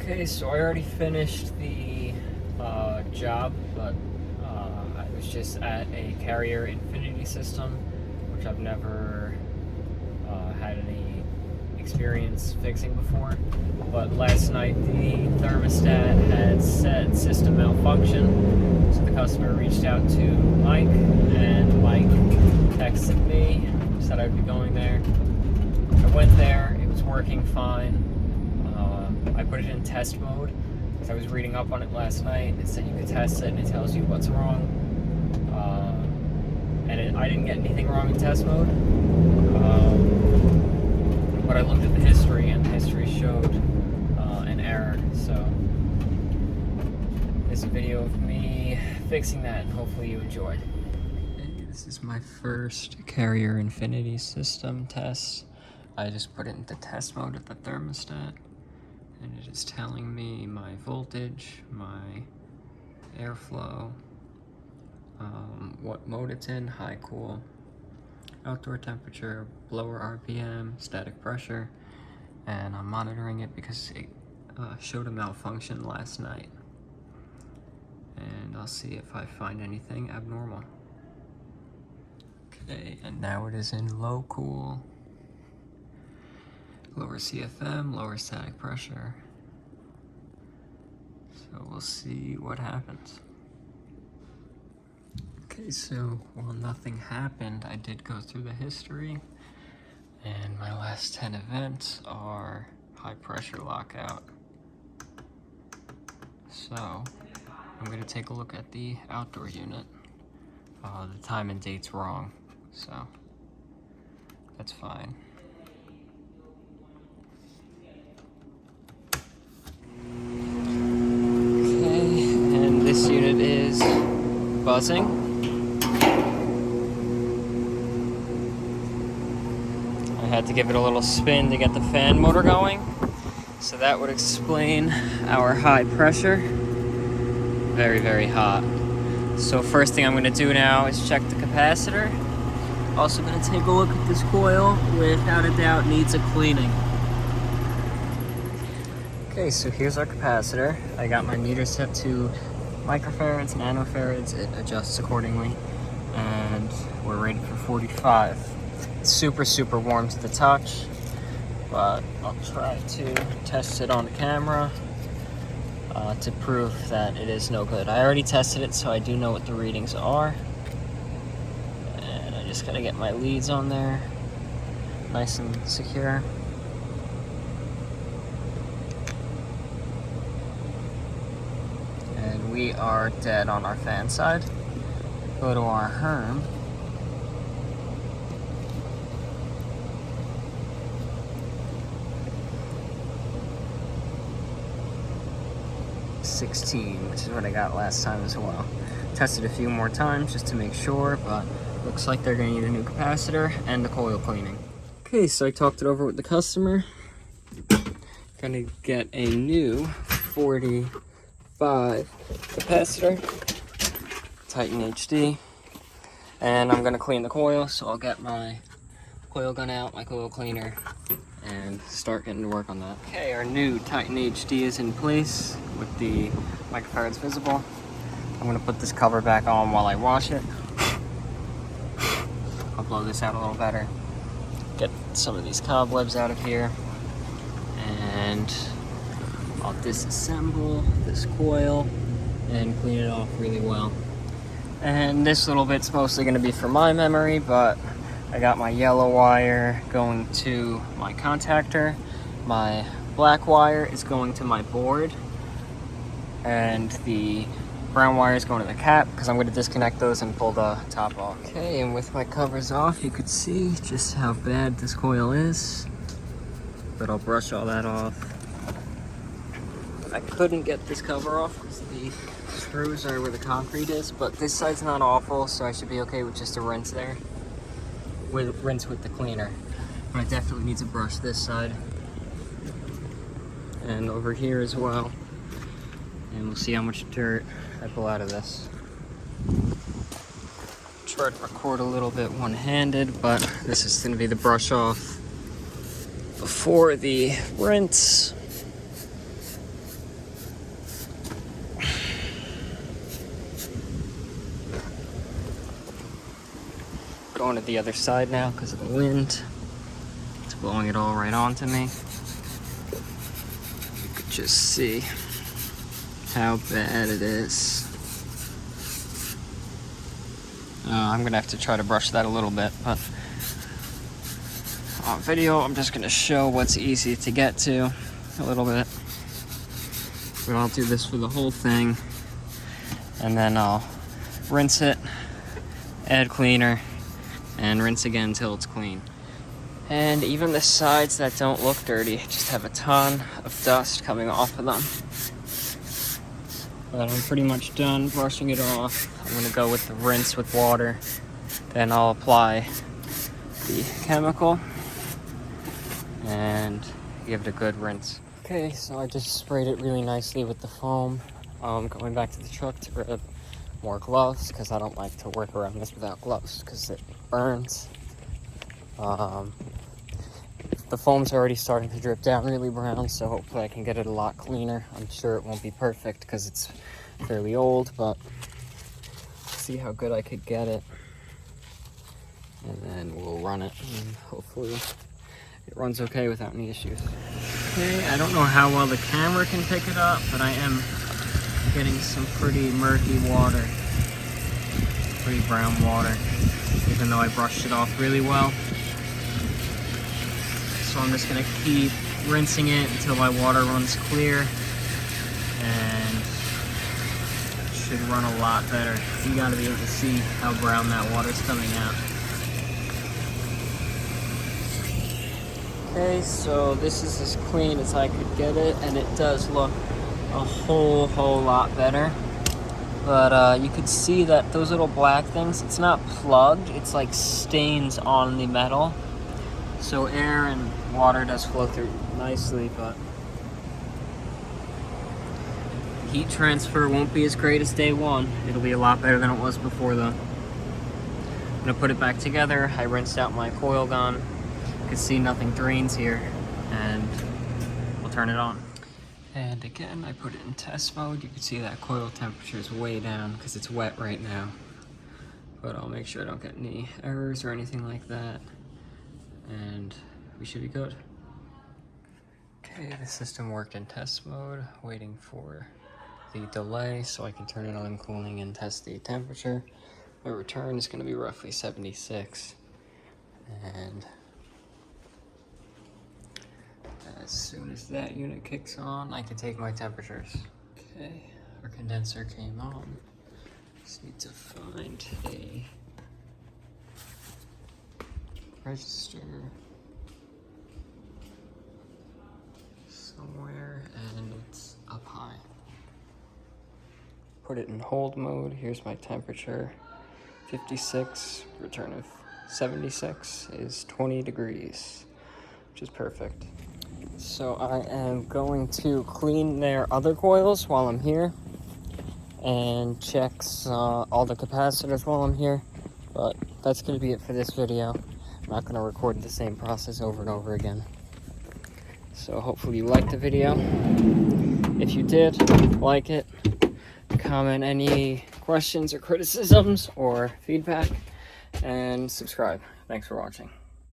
Okay, so I already finished the job, but I was just at a Carrier Infinity system, which I've never had any experience fixing before. But last night the thermostat had said system malfunction, so the customer reached out to Mike, and Mike texted me, said I'd be going there. I went there, it was working fine. I put it in test mode because I was reading up on it last night. It said you could test it and it tells you what's wrong. I didn't get anything wrong in test mode. But I looked at the history and the history showed an error. So this is a video of me fixing that and hopefully you enjoy. Okay, this is my first Carrier Infinity system test. I just put it into test mode at the thermostat. And it is telling me my voltage, my airflow, what mode it's in, high, cool, outdoor temperature, blower RPM, static pressure, and I'm monitoring it because it showed a malfunction last night. And I'll see if I find anything abnormal. Okay, and now it is in low cool. Lower CFM, lower static pressure. So we'll see what happens. Okay, so while nothing happened, I did go through the history, and my last 10 events are high pressure lockout. So I'm going to take a look at the outdoor unit. The time and date's wrong, so that's fine. This unit is buzzing. I had to give it a little spin to get the fan motor going, so that would explain our high pressure. Very, very hot. So first thing I'm going to do now is check the capacitor. Also going to take a look at this coil. Without a doubt needs a cleaning. Okay, so here's our capacitor. I got my meter set to microfarads, nanofarads, it adjusts accordingly, and we're rated for 45. It's super, super warm to the touch, but I'll try to test it on the camera to prove that it is no good. I already tested it, so I do know what the readings are, and I just gotta get my leads on there nice and secure. We are dead on our fan side. Go to our Herm. $16, which is what I got last time as well. Tested a few more times just to make sure, but looks like they're gonna need a new capacitor and the coil cleaning. Okay, so I talked it over with the customer. Gonna get a new 45 capacitor, Titan HD, and I'm gonna clean the coil, so I'll get my coil gun out, my coil cleaner, and start getting to work on that. Okay, our new Titan HD is in place with the microfarads visible. I'm gonna put this cover back on while I wash it. I'll blow this out a little better, get some of these cobwebs out of here, and I'll disassemble this coil and clean it off really well. And this little bit's mostly going to be for my memory, but I got my yellow wire going to my contactor, my black wire is going to my board, and the brown wire is going to the cap because I'm going to disconnect those and pull the top off. Okay, and with my covers off, you could see just how bad this coil is, but I'll brush all that off. I couldn't get this cover off because the screws are where the concrete is, but this side's not awful, so I should be okay with just a rinse there. Rinse with the cleaner. But I definitely need to brush this side. And over here as well. And we'll see how much dirt I pull out of this. Try to record a little bit one-handed, but this is going to be the brush off before the rinse. going to the other side now because of the wind. It's blowing it all right onto me. You could just see how bad it is. I'm gonna have to try to brush that a little bit, but on video I'm just gonna show what's easy to get to a little bit. But I'll do this for the whole thing, and then I'll rinse it, add cleaner, and rinse again until it's clean. And even the sides that don't look dirty just have a ton of dust coming off of them. But I'm pretty much done brushing it off. I'm gonna go with the rinse with water. Then I'll apply the chemical and give it a good rinse. Okay, so I just sprayed it really nicely with the foam. Going back to the truck to grab more gloves because I don't like to work around this without gloves because it burns. The foam's already starting to drip down really brown, so hopefully I can get it a lot cleaner. I'm sure it won't be perfect because it's fairly old, but see how good I could get it. And then we'll run it, and hopefully it runs okay without any issues. Okay, I don't know how well the camera can pick it up, but I am getting some pretty murky water. Pretty brown water, even though I brushed it off really well. So I'm just gonna keep rinsing it until my water runs clear, and it should run a lot better. You gotta be able to see how brown that water's coming out. Okay, so this is as clean as I could get it, and it does look a whole lot better. But you could see that those little black things, it's not plugged, it's like stains on the metal. So air and water does flow through nicely, but heat transfer won't be as great as day one. It'll be a lot better than it was before though. I'm gonna put it back together. I rinsed out my coil gun. You can see nothing drains here, and we'll turn it on. And again, I put it in test mode. You can see that coil temperature is way down because it's wet right now. But I'll make sure I don't get any errors or anything like that. And we should be good. Okay, the system worked in test mode, waiting for the delay so I can turn it on cooling and test the temperature. My return is going to be roughly 76. And as soon as that unit kicks on, I can take my temperatures. Okay, our condenser came on. Just need to find a register somewhere, and it's up high. Put it in hold mode. Here's my temperature. 56, return of 76 is 20 degrees, which is perfect. So I am going to clean their other coils while I'm here and check all the capacitors while I'm here, but that's going to be it for this video. I'm not going to record the same process over and over again. So hopefully you liked the video. If you did, like it, comment any questions or criticisms or feedback, and subscribe. Thanks for watching.